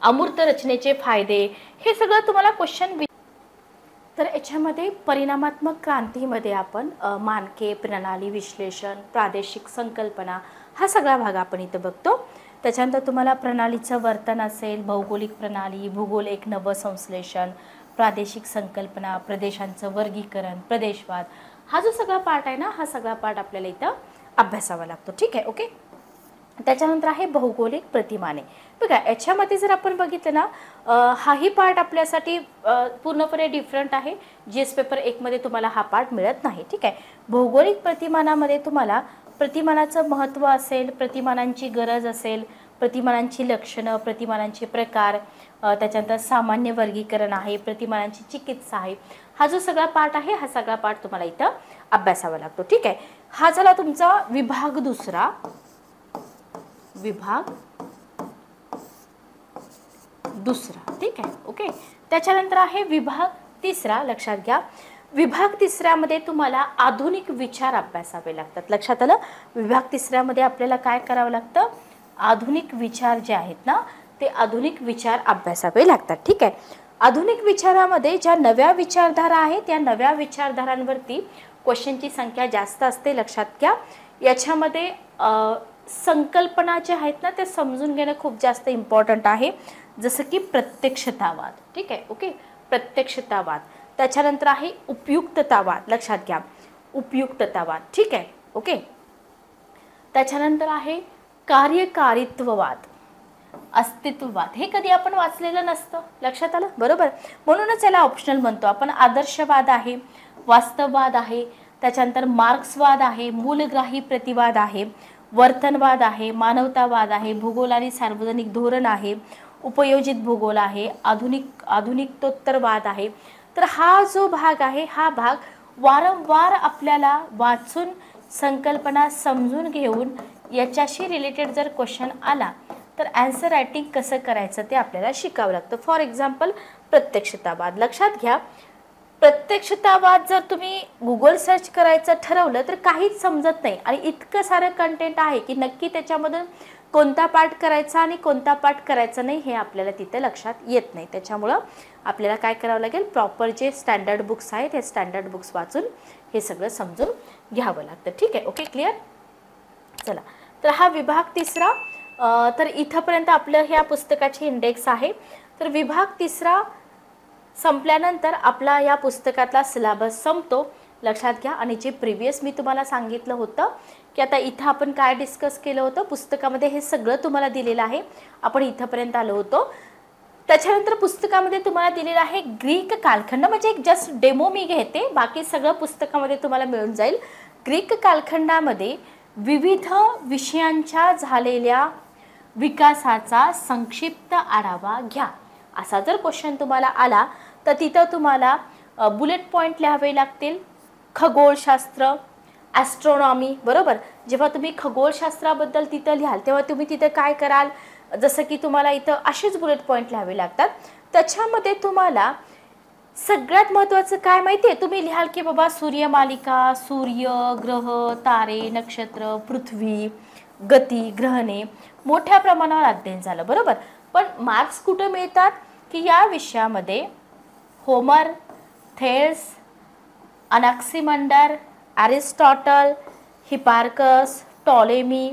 अमूर्त रचनेचे फायदे, हे सगळं तुम्हाला क्वेश्चन. तर याच्यामध्ये परिणामात्मक क्रांतीमध्ये आपण मानके, प्रणाली विश्लेषण, प्रादेशिक संकल्पना हा सगळा भाग आपण इथं बघतो. त्याच्यानंतर तुम्हाला प्रणालीचं वर्तन असेल, भौगोलिक प्रणाली, भूगोल एक नवसंश्लेषण, प्रादेशिक संकल्पना, प्रदेशांचं वर्गीकरण, प्रदेशवाद, हा जो सगळा पार्ट आहे ना, हा सगळा पार्ट आपल्याला इथं अभ्यासावा लागतो. ठीक आहे. ओके. त्याच्यानंतर आहे भौगोलिक प्रतिमाने. बघा, याच्यामध्ये जर आपण बघितलं ना, हाही पार्ट आपल्यासाठी पूर्णपणे डिफरंट आहे. GS पेपर 1 मध्ये तुम्हाला हा पार्ट मिळत नाही. ठीक आहे. भौगोलिक प्रतिमानामध्ये तुम्हाला प्रतिमानाचं महत्त्व असेल, प्रतिमानांची गरज असेल, प्रतिमानांची लक्षणं, प्रतिमानांचे प्रकार, त्याच्यानंतर सामान्य वर्गीकरण आहे, प्रतिमानांची चिकित्सा आहे. हा जो सगळा पार्ट आहे हा सगळा पार्ट तुम्हाला इथं अभ्यासावा लागतो. ठीक आहे. हा झाला तुमचा विभाग दुसरा. विभाग दुसरा. ठीक आहे. ओके. त्याच्यानंतर आहे विभाग तिसरा लक्षात घ्या, विभाग तिसऱ्यामध्ये तुम्हाला आधुनिक विचार अभ्यासावे लागतात. लक्षात आलं? विभाग तिसऱ्यामध्ये आपल्याला काय करावं लागतं? आधुनिक विचार जे आहेत ना ते आधुनिक विचार अभ्यासावे लागतात. ठीक आहे. आधुनिक विचारामध्ये ज्या नव्या विचारधारा आहेत त्या नव्या विचारधारांवरती क्वेश्चनची संख्या जास्त असते. लक्षात घ्या. याच्यामध्ये संकल्पना ज्या आहेत ना ते समजून घेणं खूप जास्त इम्पॉर्टंट आहे. जसं की प्रत्यक्षतावाद. ठीक आहे. ओके. प्रत्यक्षतावाद. त्याच्यानंतर आहे उपयुक्ततावाद. लक्षात घ्या. उपयुक्ततावाद. ठीक आहे. ओके. त्याच्यानंतर आहे कार्यकारित्ववाद, अस्तित्ववाद. हे कधी आपण वाचलेलं नसतं. लक्षात आलं? बरोबर. म्हणूनच याला ऑप्शनल म्हणतो आपण. आदर्शवाद आहे, वास्तववाद आहे, त्याच्यानंतर मार्क्सवाद आहे, मूलग्राही प्रतिवाद आहे, वर्तनवाद आहे, मानवतावाद आहे, भूगोल आणि सार्वजनिक धोरण आहे, उपयोजित भूगोल आहे, आधुनिकोत्तरवाद आहे. तर हा जो भाग आहे हा भाग वारंवार आपल्याला वाचून संकल्पना समजून घेऊन याच्याशी रिलेटेड जर क्वेश्चन आला तर आन्सर रायटिंग कसं करायचं ते आपल्याला शिकावं लागतं. फॉर एक्झाम्पल प्रत्यक्षतावाद. लक्षात घ्या, प्रत्यक्षतावाद जर तुम्ही गुगल सर्च करायचं ठरवलं तर काहीच समजत नाही आणि इतकं सारं कंटेंट आहे की नक्की त्याच्यामधून कोणता पाठ करायचा आणि कोणता पाठ करायचा नाही हे आपल्याला तिथे लक्षात येत नाही. त्याच्यामुळं आपल्याला काय करावं लागेल, प्रॉपर जे स्टँडर्ड बुक्स आहेत हे स्टँडर्ड बुक्स वाचून हे सगळं समजून घ्यावं लागतं. ठीक आहे. ओके. क्लिअर. चला, तर हा विभाग तिसरा. तर इथंपर्यंत आपलं ह्या पुस्तकाची इंडेक्स आहे. तर विभाग तिसरा संपल्यानंतर आपला या पुस्तकातला सिलेबस संपतो. लक्षात घ्या. आणि जे प्रिव्हियस मी तुम्हाला सांगितलं होतं की आता इथं आपण काय डिस्कस केलं होतं, पुस्तकामध्ये हे सगळं तुम्हाला दिलेलं आहे. आपण इथंपर्यंत आलो होतो. त्याच्यानंतर पुस्तकामध्ये तुम्हाला दिलेलं आहे ग्रीक कालखंड. म्हणजे एक जस्ट डेमो मी घेते, बाकी सगळं पुस्तकामध्ये तुम्हाला मिळून जाईल. ग्रीक कालखंडामध्ये विविध विषयांच्या झालेल्या विकासाचा संक्षिप्त आढावा घ्या. असा जर क्वेश्चन तुम्हाला आला तर तिथं तुम्हाला बुलेट पॉईंट लिहावे लागतील. खगोलशास्त्र, ॲस्ट्रॉनॉमी. बरोबर. जेव्हा तुम्ही खगोलशास्त्राबद्दल तिथं लिहाल तेव्हा तुम्ही तिथं काय कराल, जसं की तुम्हाला इथं असेच बुलेट पॉईंट लिहावे लागतात. त्याच्यामध्ये तुम्हाला सगळ्यात महत्त्वाचं काय माहिती आहे, तुम्ही लिहाल की बाबा सूर्यमालिका, सूर्य, ग्रह, तारे, नक्षत्र, पृथ्वी, गती, ग्रहणे मोठ्या प्रमाणावर अध्ययन झालं. बरोबर. पण मार्क्स कुठं मिळतात की या विषयामध्ये Homer, Thales, अनाक्सिमंडर, Aristotle, Hipparcos, Ptolemy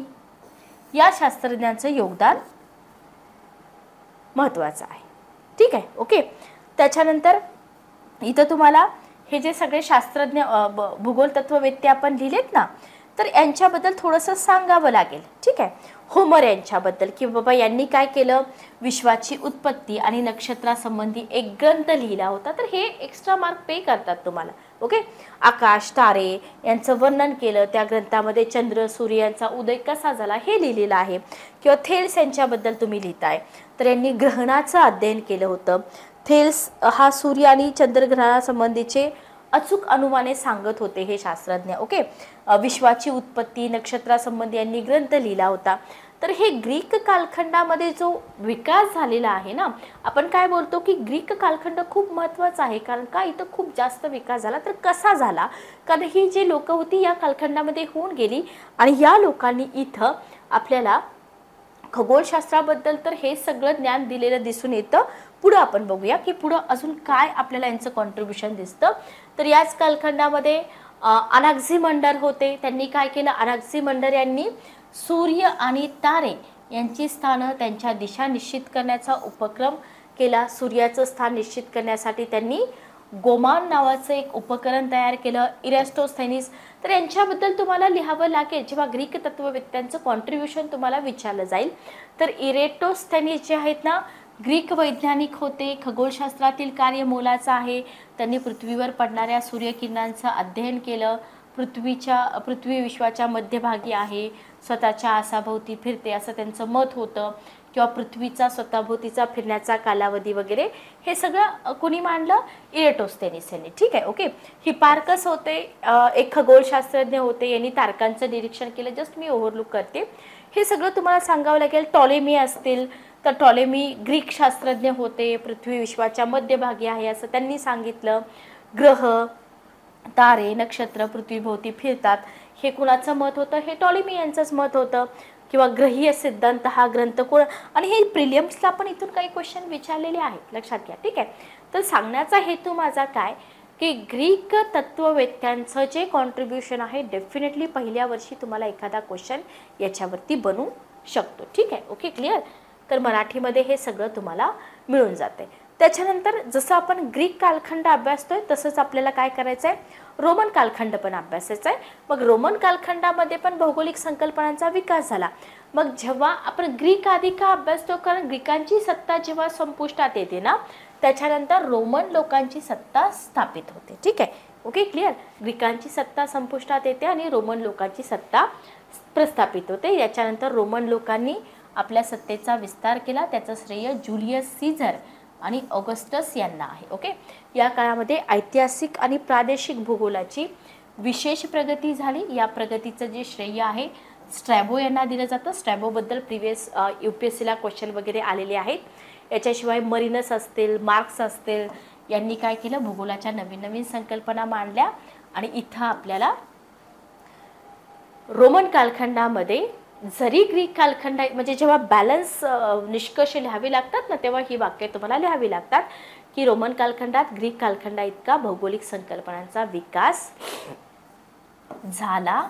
या शास्त्रज्ञांचं योगदान महत्त्वाचं आहे. ठीक आहे. ओके. त्याच्यानंतर इथं तुम्हाला हे जे सगळे शास्त्रज्ञ भूगोल तत्ववेत्ते आपण लिहिलेत ना तर यांच्याबद्दल थोडंसं सांगावं लागेल. ठीक आहे. होमर यांच्याबद्दल की बाबा यांनी काय केलं, विश्वाची उत्पत्ती आणि नक्षत्रासंबंधी एक ग्रंथ लिहिला होता. तर हे एक्स्ट्रा मार्क पे करतात तुम्हाला. ओके. आकाश, तारे यांचं वर्णन केलं. त्या ग्रंथामध्ये चंद्र, सूर्य यांचा उदय कसा झाला हे लिहिलेलं आहे. किंवा थेल्स यांच्याबद्दल तुम्ही लिहिताय तर यांनी ग्रहणाचं अध्ययन केलं होतं. थेल्स हा सूर्य आणि चंद्रग्रहणासंबंधीचे अचूक अनुमाने सांगत होते हे शास्त्रज्ञ. ओके. विश्वाची उत्पत्ती, नक्षत्रासंबंधी यांनी ग्रंथ लिहिला होता. तर हे ग्रीक कालखंडामध्ये जो विकास झालेला आहे ना, आपण काय बोलतो की ग्रीक कालखंड खूप महत्त्वाचा आहे. कारण का इथं खूप जास्त विकास झाला. तर कसा झाला, कारण ही जी लोकं होती या कालखंडामध्ये होऊन गेली आणि या लोकांनी इथं आपल्याला खगोलशास्त्राबद्दल तर हे सगळं ज्ञान दिलेलं दिसून येतं. पुढं आपण बघूया की पुढं अजून काय आपल्याला यांचं कॉन्ट्रीब्युशन दिसतं. तर याच कालखंडामध्ये अनाक्झिमंडर होते. त्यांनी काय केलं, अनाक्झिमंडर यांनी सूर्य आणि तारे यांची स्थानं, त्यांच्या दिशा निश्चित करण्याचा उपक्रम केला. सूर्याचं स्थान निश्चित करण्यासाठी त्यांनी गोमान नावाचं एक उपकरण तयार केलं. इरेस्टोस्थेनिस. तर यांच्याबद्दल तुम्हाला लिहावं लागेल जेव्हा ग्रीक तत्ववेत्त्यांचं कॉन्ट्रीब्युशन तुम्हाला विचारलं जाईल. तर इरेस्टोस्थेनिस जे आहेत ना ग्रीक वैज्ञानिक होते. खगोलशास्त्रातील कार्य मोलाचं आहे. त्यांनी पृथ्वीवर पडणाऱ्या सूर्यकिरणांचं अध्ययन केलं. पृथ्वी विश्वाच्या मध्यभागी आहे, स्वतःच्या आसाभोवती फिरते असं त्यांचं मत होतं. किंवा पृथ्वीचा स्वतःभोवतीचा फिरण्याचा कालावधी वगैरे हे सगळं कोणी मांडलं, इरेटोस्थेनिस यांनी. ठीक आहे. ओके. हिपार्कस होते, एक खगोलशास्त्रज्ञ होते. यांनी तारकांचं निरीक्षण केलं. जस्ट मी ओव्हरलुक करते. हे सगळं तुम्हाला सांगावं लागेल. टॉलेमी असतील, तर टॉलेमी ग्रीक शास्त्रज्ञ होते, पृथ्वी विश्वाच्या मध्यभागी आहे असं त्यांनी सांगितलं. ग्रह, तारे, नक्षत्र पृथ्वीभोवती फिरतात हे कुणाचं मत होतं? हे टॉलेमी यांचंच मत होतं. किंवा ग्रहीय सिद्धांत हा ग्रंथ कोण, आणि हे प्रिलियम्सला पण इथून काही क्वेश्चन विचारलेले आहेत, लक्षात घ्या. ठीक आहे. तर सांगण्याचा हेतू माझा काय की ग्रीक तत्ववेत्यांचं जे कॉन्ट्रीब्युशन आहे डेफिनेटली पहिल्या वर्षी तुम्हाला एखादा क्वेश्चन याच्यावरती बनू शकतो. ठीक आहे. Okay, clear. तर मराठीमध्ये हे सगळं तुम्हाला मिळून जाते. त्याच्यानंतर जसं आपण ग्रीक कालखंड अभ्यासतोय तसंच आपल्याला काय करायचं आहे, रोमन कालखंड पण अभ्यासायचा आहे. मग रोमन कालखंडामध्ये पण भौगोलिक संकल्पनांचा विकास झाला. मग जेव्हा आपण ग्रीक आधी का अभ्यासतो, कारण ग्रीकांची सत्ता जेव्हा संपुष्टात येते ना त्याच्यानंतर रोमन लोकांची सत्ता स्थापित होते. ठीक आहे. Okay, clear. ग्रीकांची सत्ता संपुष्टात येते आणि रोमन लोकांची सत्ता प्रस्थापित होते. याच्यानंतर रोमन लोकांनी आपल्या सत्तेचा विस्तार केला. त्याचं श्रेय जुलियस सीझर आणि ऑगस्टस यांना आहे. ओके, या काळामध्ये ऐतिहासिक आणि प्रादेशिक भूगोलाची विशेष प्रगती झाली. या प्रगतीचं जे श्रेय आहे स्ट्रॅबो यांना दिलं जातं. स्ट्रॅबोबद्दल प्रिव्हियस UPSCला क्वेश्चन वगैरे आलेले आहेत. याच्याशिवाय मरिनस असतील, मार्क्स असतील, यांनी काय केलं, भूगोलाच्या नवीन नवीन संकल्पना मांडल्या. आणि इथं आपल्याला रोमन कालखंडामध्ये जरी ग्रीक कालखंड म्हणजे जेव्हा बॅलन्स निष्कर्ष लिहावी लागतात ना तेव्हा ही वाक्य तुम्हाला लिहावी लागतात की रोमन कालखंडात ग्रीक कालखंडा इतका भौगोलिक संकल्पनांचा विकास झाला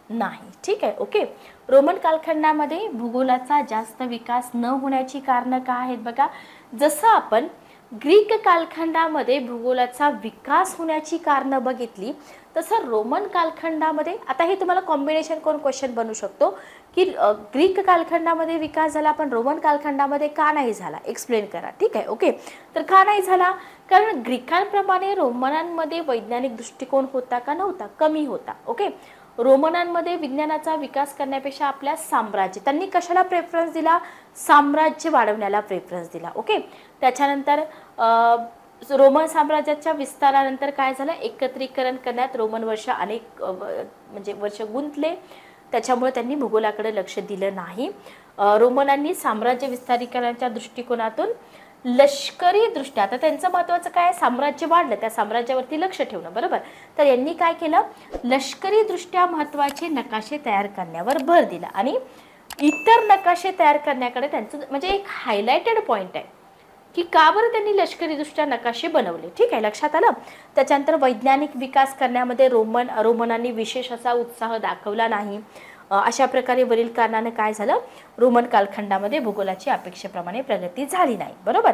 नाही. ठीक आहे. ओके, रोमन कालखंडामध्ये भूगोलाचा जास्त विकास न होण्याची कारणं काय आहेत बघा. जसं आपण ग्रीक कालखंडामध्ये भूगोलाचा विकास होण्याची कारणं बघितली तसं रोमन कालखंडामध्ये, आता हे तुम्हाला कॉम्बिनेशन करून क्वेश्चन बनू शकतो की ग्रीक कालखंडामध्ये विकास झाला पण रोमन कालखंडामध्ये का नाही झाला, एक्सप्लेन करा. ठीक आहे. ओके, तर का नाही झाला, कारण ग्रीकांप्रमाणे रोमनांमध्ये वैज्ञानिक दृष्टिकोन होता का नव्हता, कमी होता. ओके, रोमनांमध्ये विज्ञानाचा विकास करण्यापेक्षा आपल्या साम्राज्य, त्यांनी कशाला प्रेफरन्स दिला, साम्राज्य वाढवण्याला प्रेफरन्स दिला. ओके, त्याच्यानंतर रोमन साम्राज्याच्या विस्तारानंतर काय झालं, एकत्रीकरण करण्यात रोमन वर्ष अनेक म्हणजे वर्ष गुंतले. त्याच्यामुळे त्यांनी भूगोलाकडे लक्ष दिलं नाही. रोमनांनी साम्राज्य विस्तारीकरणाच्या दृष्टिकोनातून लष्करी दृष्ट्या, आता त्यांचं महत्त्वाचं काय, साम्राज्य वाढलं त्या साम्राज्यावरती लक्ष ठेवणं, बरोबर. तर यांनी काय केलं, लष्करी दृष्ट्या महत्त्वाचे नकाशे तयार करण्यावर भर दिला आणि इतर नकाशे तयार करण्याकडे त्यांचं म्हणजे एक हायलाइटेड पॉईंट आहे की का बरं त्यांनी लष्करीदृष्ट्या नकाशे बनवले. ठीक आहे, लक्षात आलं. त्याच्यानंतर वैज्ञानिक विकास करण्यामध्ये रोमनांनी विशेष असा उत्साह दाखवला नाही. अशा प्रकारे वरील कारणाने काय झालं, रोमन कालखंडामध्ये भूगोलाची अपेक्षेप्रमाणे प्रगती झाली नाही. बरोबर,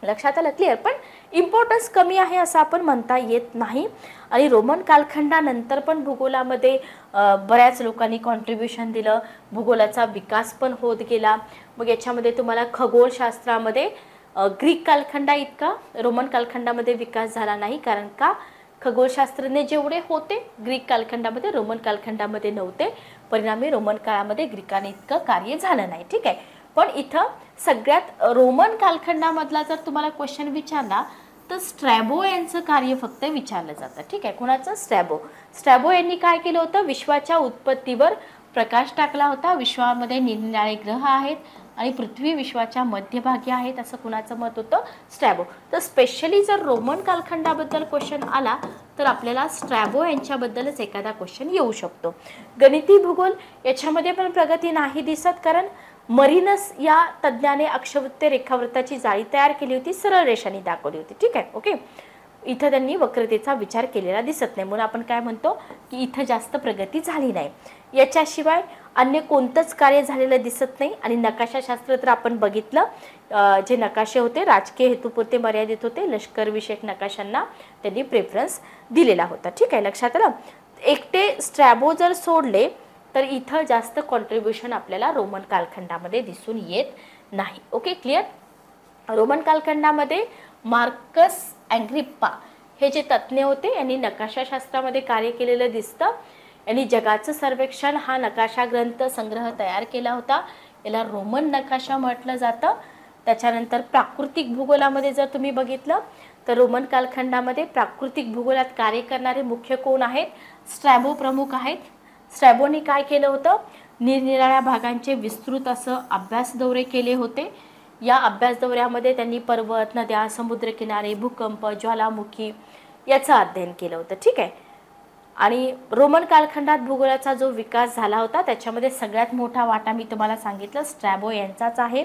लक्षात आलं, क्लिअर. पण इम्पॉर्टन्स कमी आहे असं आपण म्हणता येत नाही. आणि रोमन कालखंडानंतर पण भूगोलामध्ये बऱ्याच लोकांनी कॉन्ट्रीब्युशन दिलं, भूगोलाचा विकास पण होत गेला. मग याच्यामध्ये तुम्हाला खगोलशास्त्रामध्ये ग्रीक कालखंडा इतका रोमन कालखंडामध्ये विकास झाला नाही, कारण का, खगोलशास्त्रज्ञ जेवढे होते ग्रीक कालखंडामध्ये रोमन कालखंडामध्ये नव्हते. परिणामी रोमन काळामध्ये ग्रीकांनी इतकं कार्य झालं नाही. ठीक आहे. पण इथं सगळ्यात रोमन कालखंडामधला जर तुम्हाला क्वेश्चन विचारला तर स्ट्रॅबो यांचं कार्य फक्त विचारलं जातं. ठीक आहे, कुणाचं, स्ट्रॅबो यांनी काय केलं होतं, विश्वाच्या उत्पत्तीवर प्रकाश टाकला होता. विश्वामध्ये निरनिराळे ग्रह आहेत आणि पृथ्वी विश्वाच्या मध्यभागी आहेत असं कुणाचं मत होतं, स्ट्रॅबो. तर स्पेशली जर रोमन कालखंडाबद्दल क्वेश्चन आला तर आपल्याला स्ट्रॅबो यांच्याबद्दलच एखादा क्वेश्चन येऊ शकतो. गणिती भूगोल याच्यामध्ये पण प्रगती नाही दिसत, कारण मरिनस या तज्ज्ञाने अक्षवृत्त रेखावृत्ताची जाळी तयार केली होती, सरळ रेषांनी दाखवली होती. ठीक आहे. ओके, इथं त्यांनी वक्रतेचा विचार केलेला दिसत नाही, म्हणून आपण काय म्हणतो की इथं जास्त प्रगती झाली नाही. याच्याशिवाय अन्य कोणतंच कार्य झालेलं दिसत नाही. आणि नकाशाशास्त्र तर आपण बघितलं, जे नकाशे होते राजकीय हेतूपुरते मर्यादित होते, लष्करविषयक नकाशांना त्यांनी प्रेफरन्स दिलेला होता. ठीक आहे, लक्षात आलं. एकटे स्ट्रॅबो जर सोडले तर इथं जास्त कॉन्ट्रीब्युशन आपल्याला रोमन कालखंडामध्ये दिसून येत नाही. Okay, clear. रोमन कालखंडामध्ये मार्कस ॲग्रिप्पा हे जे तज्ज्ञ होते यांनी नकाशाशास्त्रामध्ये कार्य केलेलं दिसतं. यांनी जगाचं सर्वेक्षण हा नकाशा ग्रंथ संग्रह तयार केला होता, याला रोमन नकाशा म्हटलं जातं. त्याच्यानंतर प्राकृतिक भूगोलामध्ये जर तुम्ही बघितलं तर रोमन कालखंडामध्ये प्राकृतिक भूगोलात कार्य करणारे मुख्य कोण आहेत, स्ट्रॅबो प्रमुख आहेत. स्ट्रॅबोनी काय केलं होतं, निरनिराळ्या भागांचे विस्तृत असं अभ्यास दौरे केले होते. या अभ्यास दौऱ्यामध्ये त्यांनी पर्वत, नद्या, समुद्रकिनारे, भूकंप, ज्वालामुखी याचं अध्ययन केलं होतं. ठीक आहे. आणि रोमन कालखंडात भूगोलाचा जो विकास झाला होता त्याच्यामध्ये सगळ्यात मोठा वाटा मी तुम्हाला सांगितलं स्ट्रॅबो यांचाच आहे.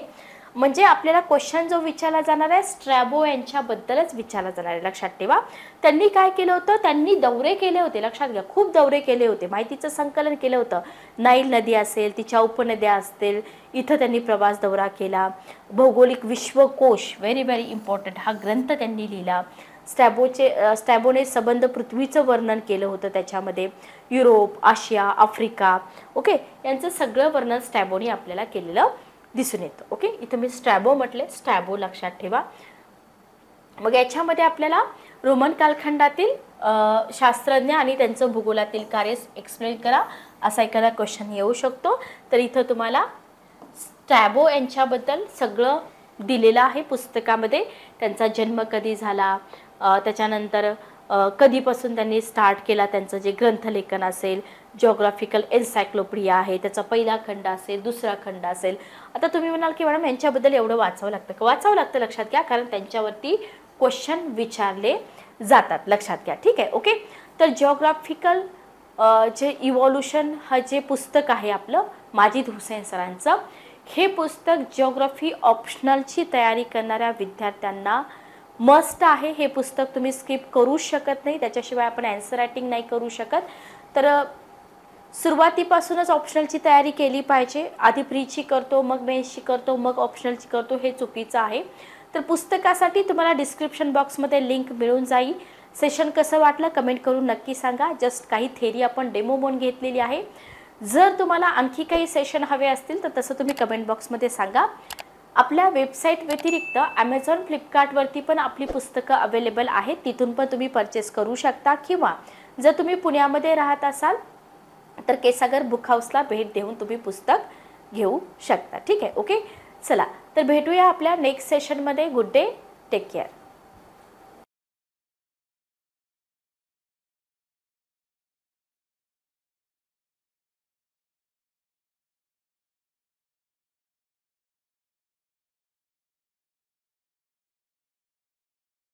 म्हणजे आपल्याला क्वेश्चन जो विचारला जाणार आहे स्ट्रॅबो यांच्याबद्दलच विचारला जाणार आहे. लक्षात ठेवा. त्यांनी काय केलं होतं, त्यांनी दौरे केले होते. लक्षात घ्या, खूप दौरे केले होते, माहितीचं संकलन केलं होतं. नाईल नदी असेल, तिच्या उपनद्या असतील, इथं त्यांनी प्रवास दौरा केला. भौगोलिक विश्वकोश, व्हेरी व्हेरी इम्पॉर्टंट, हा ग्रंथ त्यांनी लिहिला. स्ट्रॅबोने संबंध पृथ्वीचं वर्णन केलं होतं. त्याच्यामध्ये युरोप, आशिया, आफ्रिका, ओके, यांचं सगळं वर्णन स्ट्रॅबोने आपल्याला केलेलं दिसून येतं. ओके, इथं मी स्ट्रॅबो म्हटले, स्ट्रॅबो लक्षात ठेवा. मग याच्यामध्ये आपल्याला रोमन कालखंडातील शास्त्रज्ञ आणि त्यांचं भूगोलातील कार्य एक्सप्लेन करा असा एखादा क्वेश्चन येऊ शकतो. तर इथं तुम्हाला स्ट्रॅबो यांच्याबद्दल सगळं दिलेलं आहे पुस्तकामध्ये. त्यांचा जन्म कधी झाला, त्याच्यानंतर कधीपासून त्यांनी स्टार्ट केला त्यांचं जे ग्रंथलेखन असेल, जिओग्राफिकल एन्सायक्लोपीडिया आहे, त्याचा पहिला खंड असेल, दुसरा खंड असेल. आता तुम्ही म्हणाल की मॅडम यांच्याबद्दल एवढं वाचावं लागतं का? वाचावं लागतं, लक्षात घ्या, कारण त्यांच्यावरती क्वेश्चन विचारले जातात. लक्षात घ्या. ठीक आहे. ओके, तर जिओग्राफिकल जे इव्हॉल्युशन हा जे पुस्तक आहे आपलं माजिद हुसेन सरांचं, हे पुस्तक जिओग्राफी ऑप्शनलची तयारी करणाऱ्या विद्यार्थ्यांना मस्ट आहे. हे पुस्तक तुम्ही स्किप करू शकत नाही, त्याच्याशिवाय आपण आन्सर रायटिंग नाही करू शकत. तर सुरुवातीपासूनच ऑप्शनलची तयारी केली पाहिजे. आधी प्रीची करतो, मग मेन्सची करतो, मग ऑप्शनलची करतो, हे चुकीचं आहे. तर पुस्तकासाठी तुम्हाला डिस्क्रिप्शन बॉक्समध्ये लिंक मिळून जाईल. सेशन कसं वाटलं कमेंट करून नक्की सांगा. जस्ट काही थेरी आपण डेमो म्हणून घेतलेली आहे. जर तुम्हाला आणखी काही सेशन हवे असतील तर तसं तुम्ही कमेंट बॉक्समध्ये सांगा. आपल्या वेबसाईट व्यतिरिक्त ॲमेझॉन, फ्लिपकार्टवरती पण आपली पुस्तकं अवेलेबल आहेत, तिथून पण तुम्ही परचेस करू शकता. किंवा जर तुम्ही पुण्यामध्ये राहत असाल तर केसागर बुक हाऊसला भेट देऊन तुम्ही पुस्तक घेऊ शकता. ठीक आहे. ओके, चला तर भेटूया आपल्या नेक्स्ट सेशनमध्ये. Good day, take care.